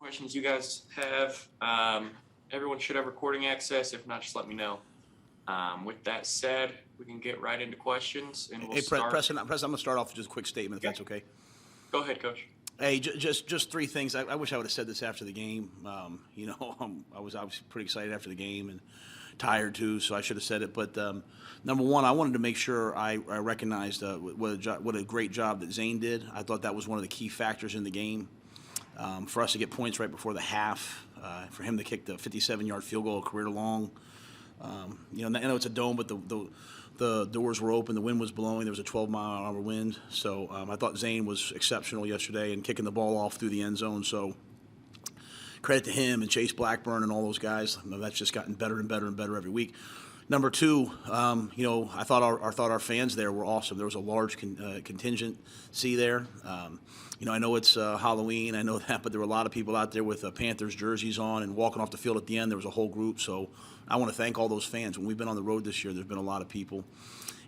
questions you guys have. Everyone should have recording access. If not, just let me know. With that said, we can get right into questions, and we'll start. Preston, I'm going to start off with just a quick statement, if that's okay. Go ahead, Coach. Hey, just three things. I wish I would have said this after the game. I was obviously pretty excited after the game and tired too, so I should have said it. But number one, I wanted to make sure I recognized what a great job that Zane did. I thought that was one of the key factors in the game. For us to get points right before the half, for him to kick the 57-yard field goal, a career long. I know it's a dome, but the doors were open, the wind was blowing, there was a 12-mile-an-hour wind. So I thought Zane was exceptional yesterday in kicking the ball off through the end zone. So credit to him and Chase Blackburn and all those guys. That's just gotten better and better and better every week. Number two, I thought our fans there were awesome. There was a large contingency there. I know it's Halloween, I know that, but there were a lot of people out there with Panthers jerseys on and walking off the field at the end. There was a whole group, so I want to thank all those fans. When we've been on the road this year, there's been a lot of people.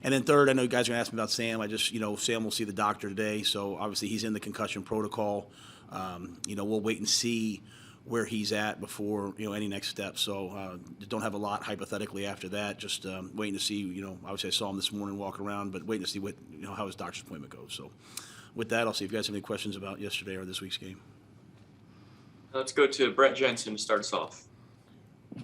And then third, I know you guys are going to ask me about Sam. Sam will see the doctor today, so obviously he's in the concussion protocol. We'll wait and see where he's at before any next steps. So don't have a lot hypothetically after that. Just waiting to see. Obviously I saw him this morning walking around, but waiting to see how his doctor's appointment goes. So with that, I'll see if you guys have any questions about yesterday or this week's game. Let's go to Brett Jensen to start us off.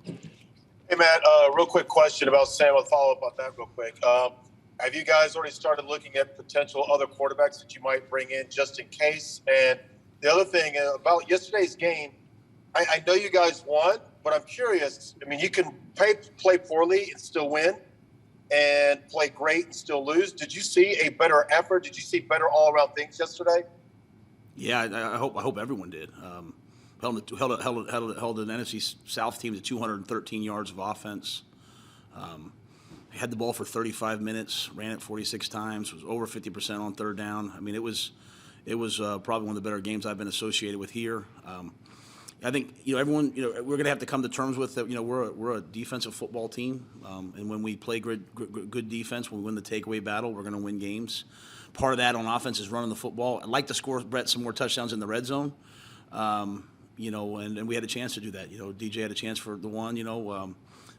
Hey, Matt, real quick question about Sam. I'll follow up on that real quick. Have you guys already started looking at potential other quarterbacks that you might bring in just in case? And the other thing about yesterday's game, I know you guys won, but I'm curious. I mean, you can play poorly and still win and play great and still lose. Did you see a better effort? Did you see better all-around things yesterday? Yeah, I hope everyone did. Held an NFC South team to 213 yards of offense. Had the ball for 35 minutes, ran it 46 times, was over 50% on third down. I mean, it was probably one of the better games I've been associated with here. I think everyone we're going to have to come to terms with that. We're a defensive football team, and when we play good defense, when we win the takeaway battle, we're going to win games. Part of that on offense is running the football. I'd like to score Brett some more touchdowns in the red zone. And we had a chance to do that. DJ had a chance for the one.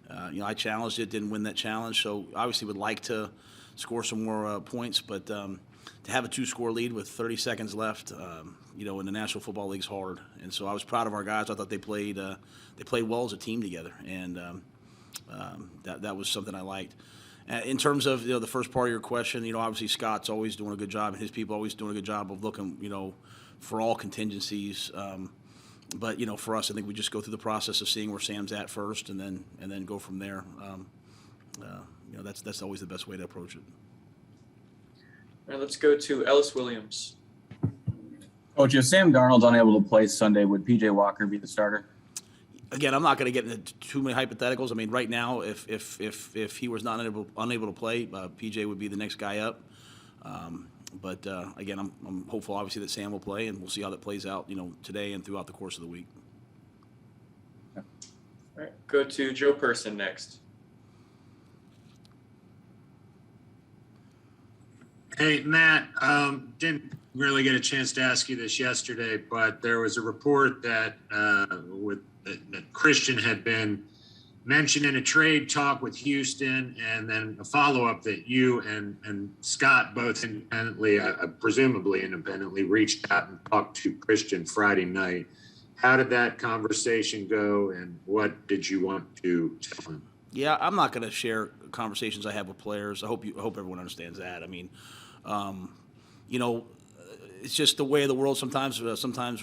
I challenged it, didn't win that challenge, so obviously would like to score some more points, but to have a 2-score lead with 30 seconds left, in the National Football League is hard. And so I was proud of our guys. I thought they played well as a team together, and that was something I liked. In terms of the first part of your question, obviously Scott's always doing a good job, and his people always doing a good job of looking, for all contingencies. But for us, I think we just go through the process of seeing where Sam's at first, and then go from there. That's always the best way to approach it. All right, let's go to Ellis Williams. Coach, if Sam Darnold's unable to play Sunday, would P.J. Walker be the starter? Again, I'm not going to get into too many hypotheticals. I mean, right now, if he was not unable to play, P.J. would be the next guy up. But again, I'm hopeful, obviously, that Sam will play, and we'll see how that plays out, today and throughout the course of the week. All right, go to Joe Person next. Hey, Matt, didn't really get a chance to ask you this yesterday, but there was a report that that Christian had been mentioned in a trade talk with Houston, and then a follow-up that you and Scott both independently, presumably independently, reached out and talked to Christian Friday night. How did that conversation go, and what did you want to tell him? Yeah, I'm not going to share conversations I have with players. I hope everyone understands that. I mean, it's just the way of the world. Sometimes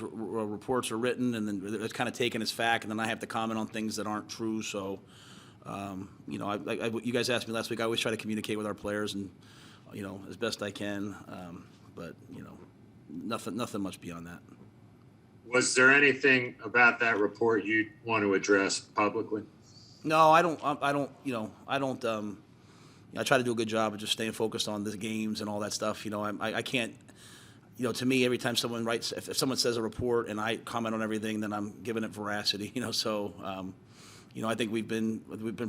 reports are written, and then it's kind of taken as fact, and then I have to comment on things that aren't true. So, you guys asked me last week. I always try to communicate with our players, and as best I can. But nothing much beyond that. Was there anything about that report you'd want to address publicly? No, I don't. I try to do a good job of just staying focused on the games and all that stuff. I can't. To me, every time someone writes, if someone says a report and I comment on everything, then I'm giving it veracity. So, I think we've been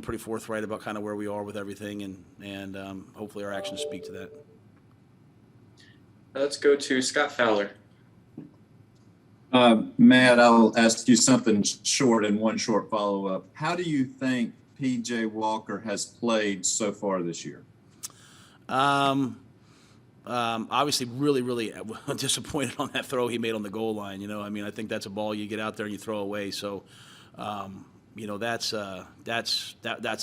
pretty forthright about kind of where we are with everything, and hopefully our actions speak to that. Let's go to Scott Fowler. Matt, I'll ask you something short and one short follow-up. How do you think PJ Walker has played so far this year? Obviously, really disappointed on that throw he made on the goal line. You know, I mean, I think that's a ball you get out there and you throw away. So, you know, that's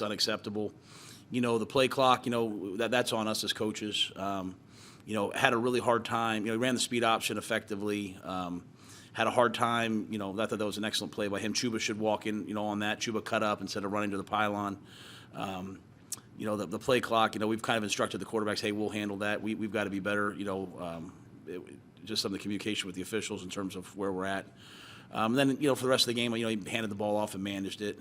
unacceptable. You know, the play clock. You know, that's on us as coaches. You know, had a really hard time. You know, he ran the speed option effectively. Had a hard time. You know, I thought that was an excellent play by him. Chuba should walk in. You know, on that. Chuba cut up instead of running to the pylon. You know, the play clock, you know, we've kind of instructed the quarterbacks, hey, we'll handle that. We've got to be better, you know, just some of the communication with the officials in terms of where we're at. Then, you know, for the rest of the game, you know, he handed the ball off and managed it.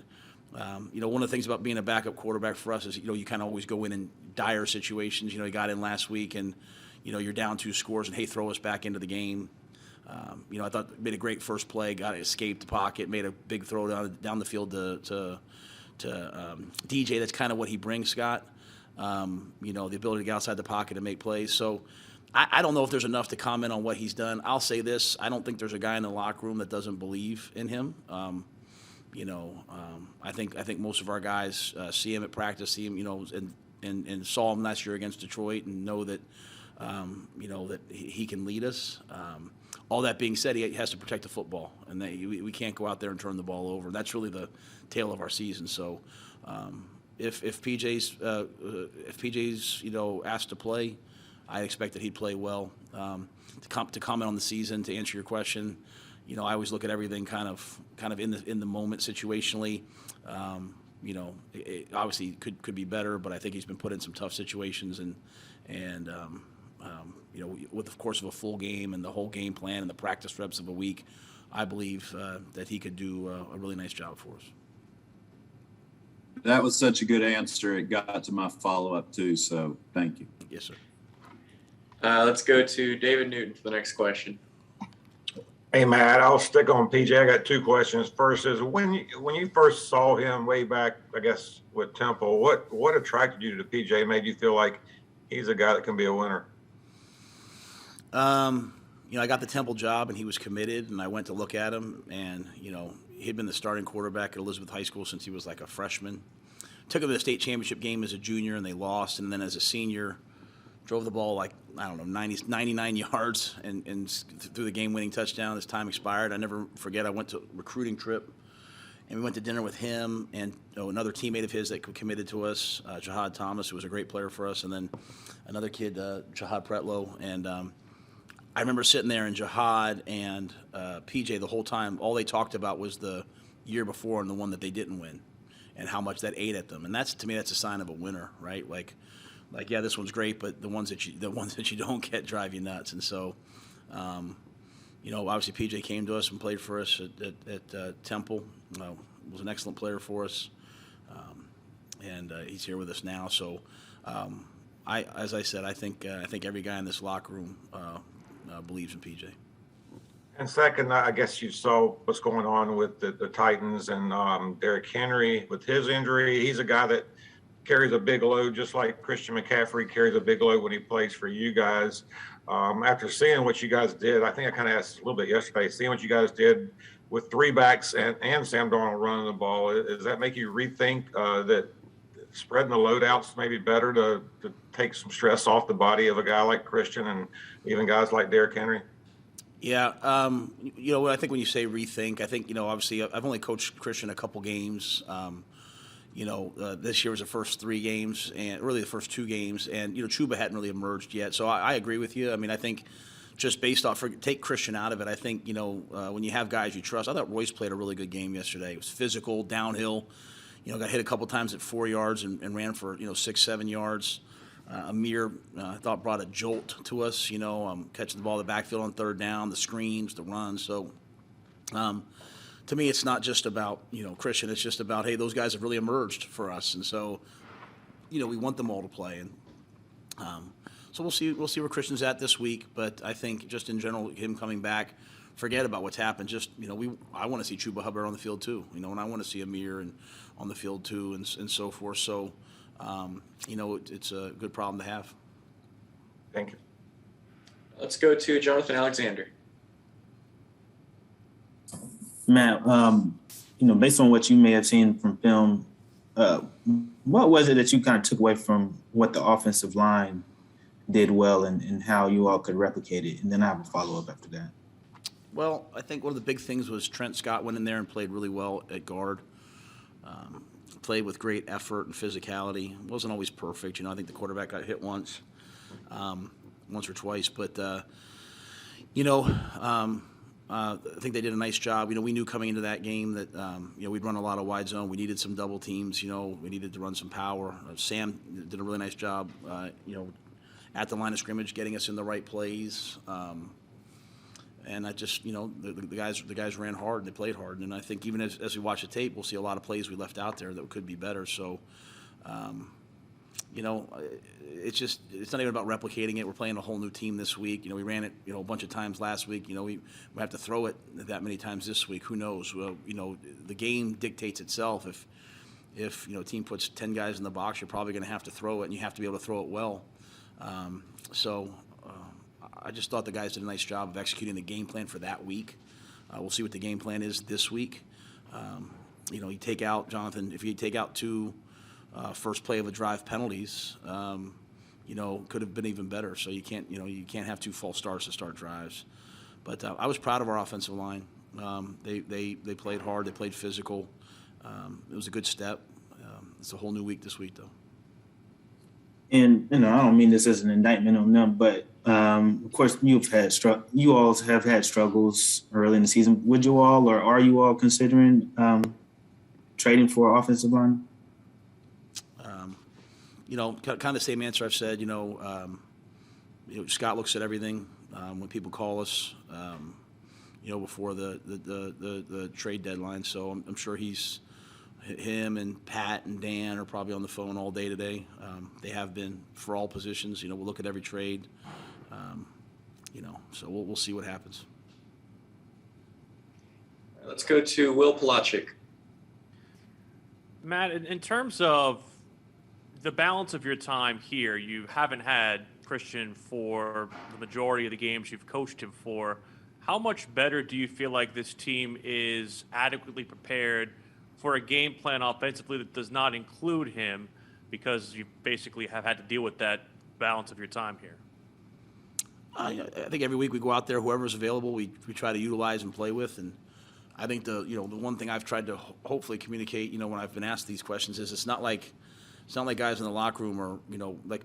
You know, one of the things about being a backup quarterback for us is, you know, you kind of always go in dire situations. You know, he got in last week and, you know, you're down 2 scores and, hey, throw us back into the game. You know, I thought made a great first play, escaped the pocket, made a big throw down the field to DJ. That's kind of what he brings, Scott. You know, the ability to get outside the pocket and make plays. So I don't know if there's enough to comment on what he's done. I'll say this. I don't think there's a guy in the locker room that doesn't believe in him. You know, I think most of our guys see him at practice, see him, you know, and saw him last year against Detroit and know that, you know, that he can lead us. All that being said, he has to protect the football, and we can't go out there and turn the ball over. That's really the tale of our season. So, if PJ's you know asked to play, I expect that he'd play well. To comment on the season, to answer your question, you know, I always look at everything kind of in the moment situationally. You know, it obviously could be better, but I think he's been put in some tough situations and you know, with the course of a full game and the whole game plan and the practice reps of a week, I believe that he could do a really nice job for us. That was such a good answer. It got to my follow-up too, so thank you. Yes, sir. Let's go to David Newton for the next question. Hey, Matt, I'll stick on PJ. I got 2 questions. First is when you first saw him way back, I guess, with Temple, what attracted you to PJ, made you feel like he's a guy that can be a winner? You know, I got the Temple job and he was committed, and I went to look at him, and, you know, he'd been the starting quarterback at Elizabeth High School since he was like a freshman. Took him to the state championship game as a junior, and they lost, and then as a senior, drove the ball like, I don't know, 99 yards and threw the game-winning touchdown. His time expired. I never forget, I went to a recruiting trip, and we went to dinner with him and another teammate of his that committed to us, Jihad Thomas, who was a great player for us, and then another kid, Jihad Pretlow, and I remember sitting there in Jihad and PJ the whole time. All they talked about was the year before and the one that they didn't win, and how much that ate at them. And that's, to me, that's a sign of a winner, right? Like yeah, this one's great, but the ones that you don't get drive you nuts. And so, you know, obviously PJ came to us and played for us at Temple. Was an excellent player for us, and he's here with us now. So, as I said, I think every guy in this locker room believes in PJ. And second, I guess you saw what's going on with the Titans and Derrick Henry with his injury. He's a guy that carries a big load, just like Christian McCaffrey carries a big load when he plays for you guys. After seeing what you guys did, I think I kind of asked a little bit yesterday, seeing what you guys did with 3 backs and Sam Darnold running the ball, does that make you rethink that spreading the load out's maybe better to take some stress off the body of a guy like Christian and even guys like Derrick Henry? Yeah, you know, I think when you say rethink, I think, you know, obviously I've only coached Christian a couple games. You know, this year was the first 3 games, and really the first 2 games, and, you know, Chuba hadn't really emerged yet. So I agree with you. I mean, I think just based off, take Christian out of it, I think, you know, when you have guys you trust, I thought Royce played a really good game yesterday. It was physical, downhill, you know, got hit a couple times at 4 yards and ran for, you know, 6-7 yards. Amir, I thought, brought a jolt to us, you know, catching the ball in the backfield on 3rd down, the screens, the runs. So, to me, it's not just about, you know, Christian. It's just about, hey, those guys have really emerged for us. And so, you know, we want them all to play. And so we'll see where Christian's at this week. But I think just in general, him coming back, forget about what's happened. Just, you know, I want to see Chuba Hubbard on the field too, you know, and I want to see Amir and on the field too, and so forth. So, you know, it's a good problem to have. Thank you. Let's go to Jonathan Alexander. Matt, based on what you may have seen from film, what was it that you kind of took away from what the offensive line did well and how you all could replicate it? And then I have a follow-up after that. Well, I think one of the big things was Trent Scott went in there and played really well at guard. Played with great effort and physicality. Wasn't always perfect. I think the quarterback got hit once or twice. But, I think they did a nice job. We knew coming into that game that, we'd run a lot of wide zone. We needed some double teams. We needed to run some power. Sam did a really nice job, at the line of scrimmage, getting us in the right plays. And I just, the guys ran hard and they played hard. And I think even as we watch the tape, we'll see a lot of plays we left out there that could be better. So, it's not even about replicating it. We're playing a whole new team this week. We ran it, a bunch of times last week. We have to throw it that many times this week. Who knows? Well, the game dictates itself. If a team puts 10 guys in the box, you're probably going to have to throw it, and you have to be able to throw it well. I just thought the guys did a nice job of executing the game plan for that week. We'll see what the game plan is this week. You take out, Jonathan, if you take out two first play of a drive penalties, could have been even better. So you can't have two false starts to start drives. But I was proud of our offensive line. They played hard. They played physical. It was a good step. It's a whole new week this week, though. And I don't mean this as an indictment on them, but of course you all have had struggles early in the season. Would you all, or are you all considering trading for offensive line? Kind of the same answer I've said. Scott looks at everything when people call us. Before the trade deadline. So I'm sure him and Pat and Dan are probably on the phone all day today. They have been for all positions. We'll look at every trade. So we'll see what happens. Let's go to Will Palachik. Matt, in terms of the balance of your time here, you haven't had Christian for the majority of the games you've coached him for. How much better do you feel like this team is adequately prepared for a game plan offensively that does not include him, because you basically have had to deal with that balance of your time here? I think every week we go out there, whoever's available, we try to utilize and play with. And I think the one thing I've tried to hopefully communicate, when I've been asked these questions, is it's not like guys in the locker room are,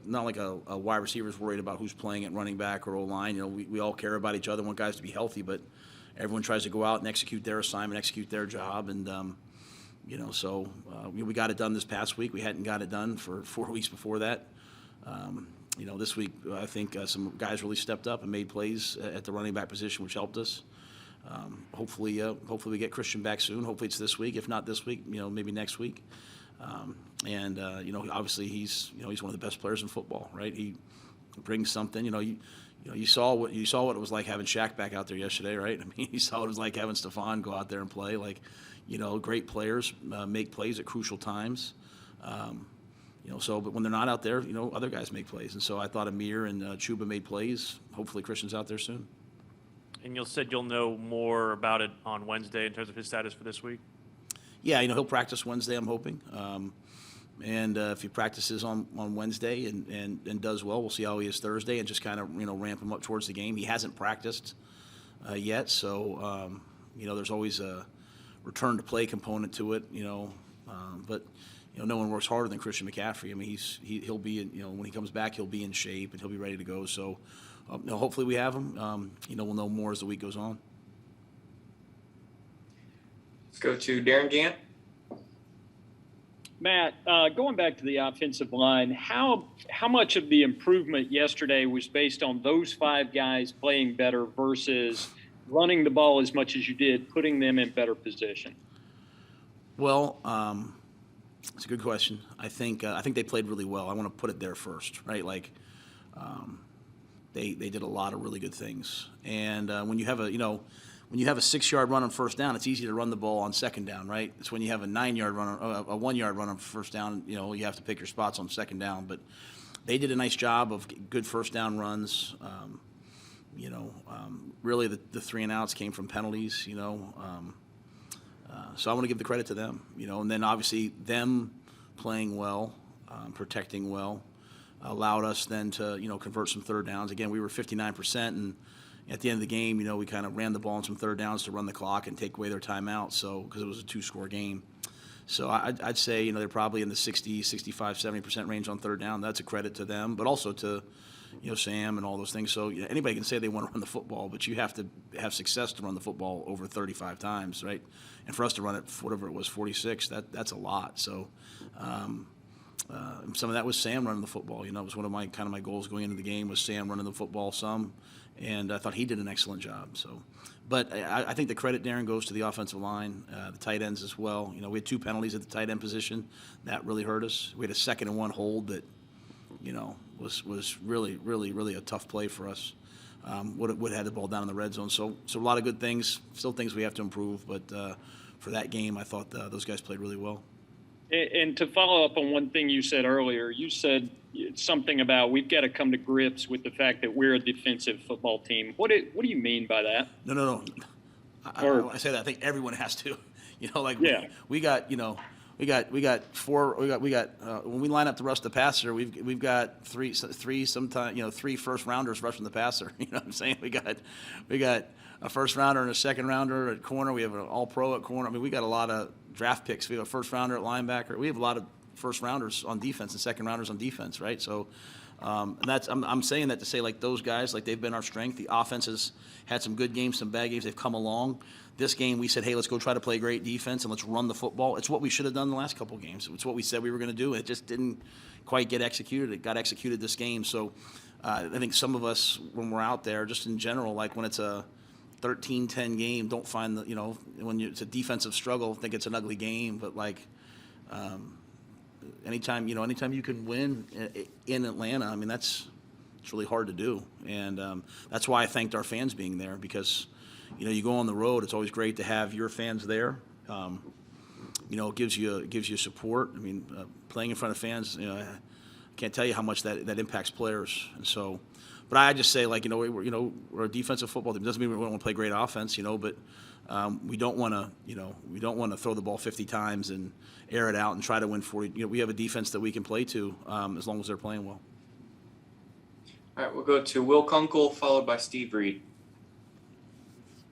not like a wide receiver's worried about who's playing at running back or O-line. We all care about each other, want guys to be healthy, but everyone tries to go out and execute their assignment, execute their job. And, we got it done this past week. We hadn't got it done for 4 weeks before that. This week, I think some guys really stepped up and made plays at the running back position, which helped us. Hopefully we get Christian back soon. Hopefully it's this week. If not this week, maybe next week. Obviously he's one of the best players in football, right? He brings something. You saw what it was like having Shaq back out there yesterday, right? I mean, you saw what it was like having Stephon go out there and play. Great players make plays at crucial times. But when they're not out there, other guys make plays. And so I thought Amir and Chuba made plays. Hopefully Christian's out there soon. And you said you'll know more about it on Wednesday in terms of his status for this week? Yeah, he'll practice Wednesday, I'm hoping. And if he practices on Wednesday and does well, we'll see how he is Thursday and just kind of, ramp him up towards the game. He hasn't practiced yet, so, there's always a return to play component to it, but no one works harder than Christian McCaffrey. I mean, he'll be, when he comes back, he'll be in shape and he'll be ready to go. So, hopefully we have him. We'll know more as the week goes on. Let's go to Darren Gant. Matt, going back to the offensive line, how much of the improvement yesterday was based on those five guys playing better versus running the ball as much as you did, putting them in better position? Well, it's a good question. I think they played really well. I want to put it there first, right? They did a lot of really good things. And when you have a 6-yard run on first down, it's easy to run the ball on second down, right? It's when you have a 9-yard run, a 1-yard run on first down, you have to pick your spots on second down. But they did a nice job of good first down runs. Really the 3 and outs came from penalties. So I want to give the credit to them, and then obviously them playing well, protecting well, allowed us then to, convert some third downs. Again, we were 59%, and at the end of the game, we kind of ran the ball on some third downs to run the clock and take away their timeout, so because it was a 2-score game. So I'd say, they're probably in the 60, 65, 70% range on third down. That's a credit to them, but also to, Sam and all those things. So anybody can say they want to run the football, but you have to have success to run the football over 35 times, right? And for us to run it, whatever it was, 46, that's a lot. So some of that was Sam running the football. It was one of my goals going into the game was Sam running the football some, and I thought he did an excellent job. So, but I think the credit, Darren, goes to the offensive line, the tight ends as well. We had 2 penalties at the tight end position. That really hurt us. We had a 2nd and 1 hold that, was really, really, really a tough play for us. Would have had the ball down in the red zone. So a lot of good things, still things we have to improve. But for that game, I thought those guys played really well. And to follow up on one thing you said earlier, you said something about we've got to come to grips with the fact that we're a defensive football team. What do you mean by that? No. I say that. I think everyone has to. We got when we line up to rush the passer, we've got three sometimes 3 first rounders rushing the passer. You know what I'm saying? We got a first rounder and a second rounder at corner. We have an all pro at corner. I mean, we got a lot of draft picks. We have a first rounder at linebacker. We have a lot of first rounders on defense and second rounders on defense, right? So, and that's I'm saying that to say those guys, they've been our strength. The offense has had some good games, some bad games. They've come along. This game, we said, hey, let's go try to play great defense and let's run the football. It's what we should have done the last couple of games. It's what we said we were going to do. It just didn't quite get executed. It got executed this game. So I think some of us, when we're out there, just in general, when it's a 13-10 game, don't find when it's a defensive struggle, think it's an ugly game. But anytime you can win in Atlanta, I mean, it's really hard to do. And that's why I thanked our fans being there, because you go on the road, it's always great to have your fans there. It gives you support. I mean, playing in front of fans, I can't tell you how much that impacts players. And so, but I just say, we're a defensive football team. It doesn't mean we don't want to play great offense, but we don't want to throw the ball 50 times and air it out and try to win 40. We have a defense that we can play to as long as they're playing well. All right, we'll go to Will Kunkel, followed by Steve Reed.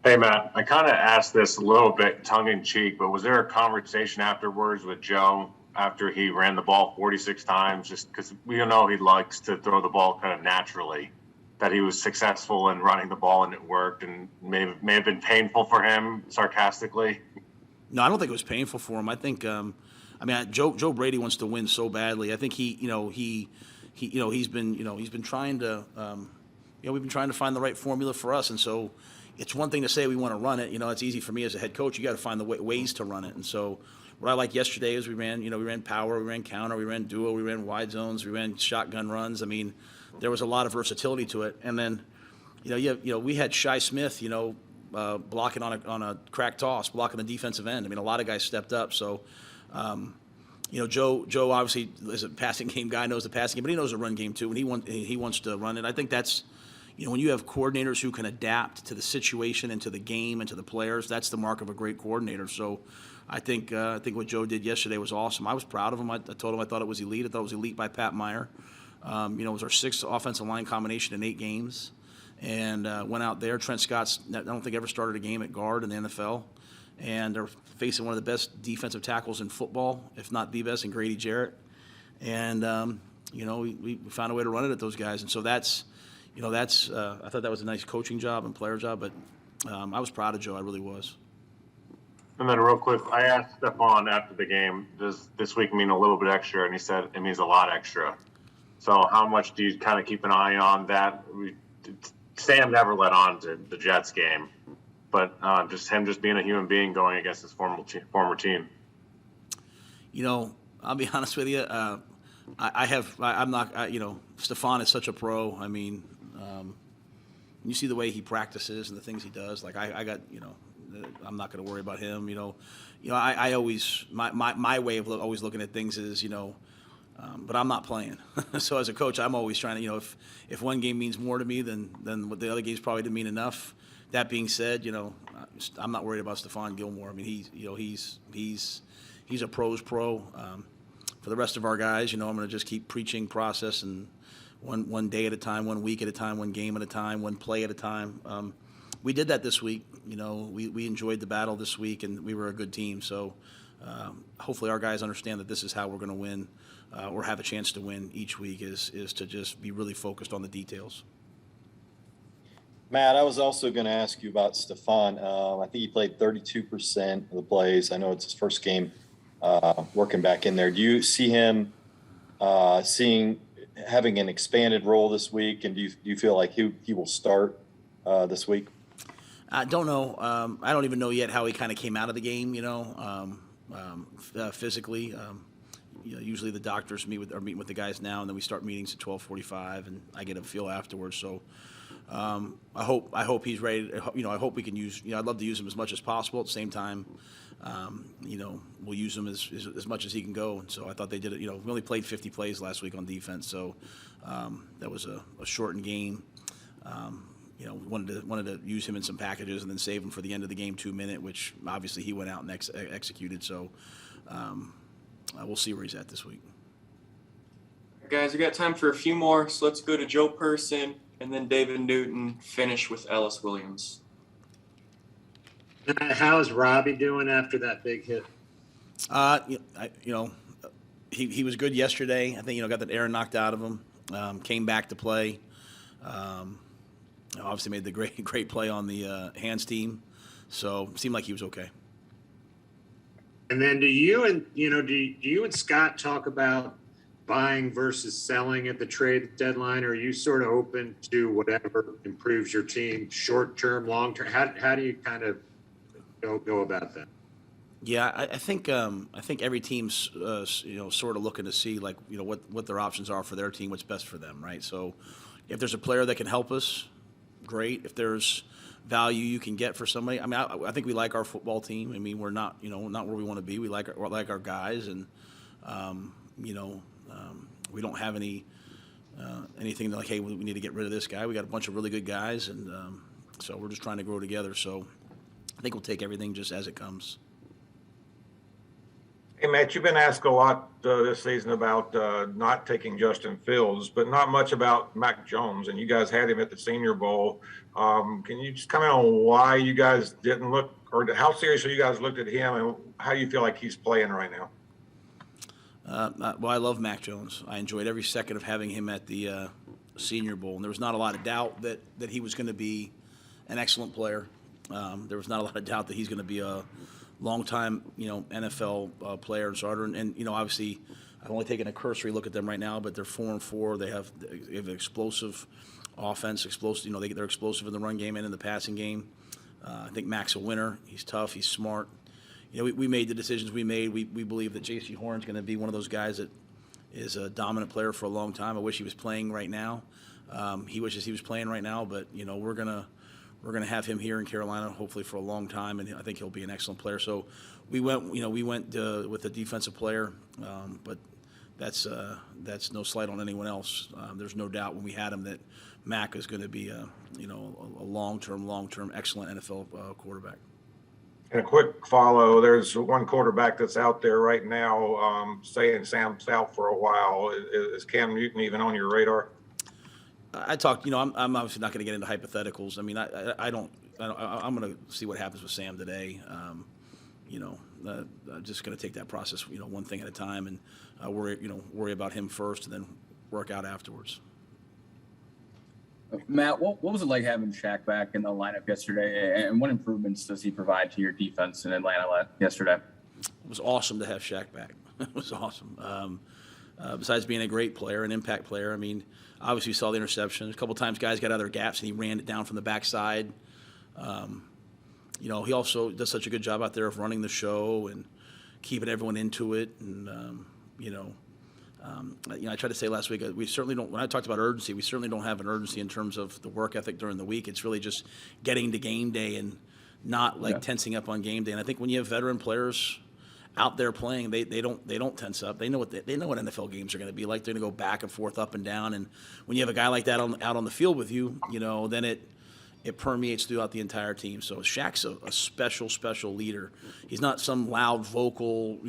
Hey, Matt, I kind of asked this a little bit tongue-in-cheek, but was there a conversation afterwards with Joe after he ran the ball 46 times, just because we know he likes to throw the ball kind of naturally, that he was successful in running the ball and it worked, and may have been painful for him, sarcastically? No, I don't think it was painful for him. I think, Joe Brady wants to win so badly. I think he's been trying to, we've been trying to find the right formula for us, and so it's one thing to say we want to run it. It's easy for me as a head coach. You got to find the ways to run it. And so what I like yesterday is we ran power, we ran counter, we ran duo, we ran wide zones, we ran shotgun runs. I mean, there was a lot of versatility to it. And then, we had Shi Smith, blocking on a crack toss, blocking the defensive end. I mean, a lot of guys stepped up. So, Joe obviously is a passing game guy, knows the passing game, but he knows the run game too, and he wants to run it. I think that's, when you have coordinators who can adapt to the situation and to the game and to the players, that's the mark of a great coordinator. So I think what Joe did yesterday was awesome. I was proud of him. I told him I thought it was elite. I thought it was elite by Pat Meyer. It was our 6th offensive line combination in 8 games. And went out there. Trent Scott's, I don't think ever started a game at guard in the NFL. And they're facing one of the best defensive tackles in football, if not the best, in Grady Jarrett. And, we found a way to run it at those guys. And so that's, I thought that was a nice coaching job and player job, but I was proud of Joe. I really was. And then real quick, I asked Stephon after the game, does this week mean a little bit extra? And he said it means a lot extra. So how much do you kind of keep an eye on that? Sam never let on to the Jets game, but just being a human being going against his former team. I'll be honest with you. Stephon is such a pro. I mean, you see the way he practices and the things he does. I'm not going to worry about him. I always my way of always looking at things is but I'm not playing. So as a coach, I'm always trying to if one game means more to me than what the other games probably didn't mean enough that being said, I'm not worried about Stephon Gilmore. I mean, he's a pro's pro. For the rest of our guys, I'm going to just keep preaching process and one day at a time, 1 week at a time, one game at a time, one play at a time. We did that this week. We enjoyed the battle this week, and we were a good team. So hopefully our guys understand that this is how we're going to win or have a chance to win each week is to just be really focused on the details. Matt, I was also going to ask you about Stephon. I think he played 32% of the plays. I know it's his first game working back in there. Do you see him having an expanded role this week, and do you feel like he will start this week? I don't know. I don't even know yet how he kind of came out of the game. Physically. Usually the doctors are meeting with the guys now, and then we start meetings at 12:45, and I get a feel afterwards. So I hope he's ready. I hope we can use. I'd love to use him as much as possible. At the same time, we'll use him as much as he can go. And so I thought they did it. We only played 50 plays last week on defense, so that was a shortened game. Wanted to use him in some packages and then save him for the end of the game 2-minute, which obviously he went out and executed. So we'll see where he's at this week. Guys, we got time for a few more, so let's go to Joe Person and then David Newton, finish with Ellis Williams. How's Robbie doing after that big hit? He was good yesterday. I think got that air knocked out of him. Came back to play. Obviously made the great play on the hands team. So it seemed like he was okay. And then do you and Scott talk about buying versus selling at the trade deadline? Or are you sort of open to whatever improves your team, short term, long term? How do you kind of go about that? Yeah, I think every team's sort of looking to see what their options are for their team, what's best for them, right? So if there's a player that can help us, great. If there's value you can get for somebody, I mean, I think we like our football team. I mean, we're not not where we want to be. We like our guys, and we don't have anything like, hey, we need to get rid of this guy. We got a bunch of really good guys, and so we're just trying to grow together. So I think we'll take everything just as it comes. Hey, Matt, you've been asked a lot this season about not taking Justin Fields, but not much about Mac Jones, and you guys had him at the Senior Bowl. Can you just comment on why you guys didn't look, or how seriously you guys looked at him, and how you feel like he's playing right now? Well, I love Mac Jones. I enjoyed every second of having him at the Senior Bowl, and there was not a lot of doubt that he was going to be an excellent player. There was not a lot of doubt that he's going to be a long-time, NFL player and starter. And obviously, I've only taken a cursory look at them right now, but they're 4-4. They have an explosive offense, they're explosive in the run game and in the passing game. I think Mac's a winner. He's tough. He's smart. We made the decisions we made. We believe that J.C. Horn's going to be one of those guys that is a dominant player for a long time. I wish he was playing right now. He wishes he was playing right now, but we're gonna have him here in Carolina hopefully for a long time, and I think he'll be an excellent player. So we went with a defensive player, but that's no slight on anyone else. There's no doubt when we had him that Mac is going to be a long-term excellent NFL quarterback. And a quick follow, there's one quarterback that's out there right now saying Sam's out for a while. Is Cam Newton even on your radar? I talked, I'm obviously not going to get into hypotheticals. I mean, I'm going to see what happens with Sam today. Just going to take that process, one thing at a time, and worry about him first, and then work out afterwards. Matt, what was it like having Shaq back in the lineup yesterday, and what improvements does he provide to your defense in Atlanta yesterday? It was awesome to have Shaq back. It was awesome. Besides being a great player, an impact player, I mean, obviously you saw the interception. A couple times guys got out of their gaps, and he ran it down from the backside. He also does such a good job out there of running the show and keeping everyone into it. And, I tried to say last week, we certainly don't, when I talked about urgency, we certainly don't have an urgency in terms of the work ethic during the week. It's really just getting to game day and not tensing up on game day. And I think when you have veteran players out there playing, they don't tense up. They know what NFL games are going to be like. They're going to go back and forth, up and down. And when you have a guy like that out on the field with you, then it permeates throughout the entire team. So Shaq's a special leader. He's not some loud vocal,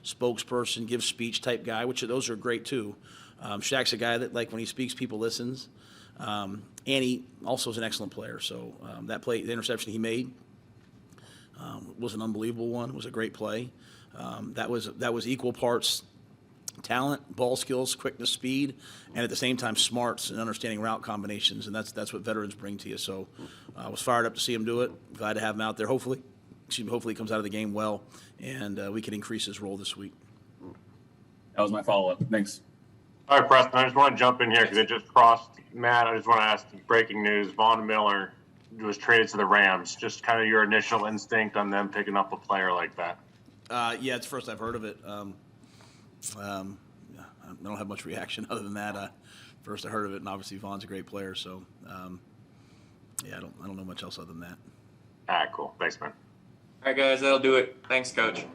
spokesperson, give speech type guy, which those are great too. Shaq's a guy that, like, when he speaks, people listens. And he also is an excellent player. So the interception he made was an unbelievable one. It was a great play. That was equal parts talent, ball skills, quickness, speed, and at the same time smarts and understanding route combinations, and that's what veterans bring to you. So I was fired up to see him do it. Glad to have him out there. Hopefully he comes out of the game well, and we can increase his role this week. That was my follow-up. Thanks. All right, Preston, I just want to jump in here because it just crossed. Matt, I just want to ask breaking news. Von Miller was traded to the Rams. Just kind of your initial instinct on them picking up a player like that. Yeah, it's the first I've heard of it. I don't have much reaction other than that. First I heard of it, and obviously Von's a great player. So, I don't know much else other than that. All right, cool. Thanks, man. All right, guys, that'll do it. Thanks, Coach.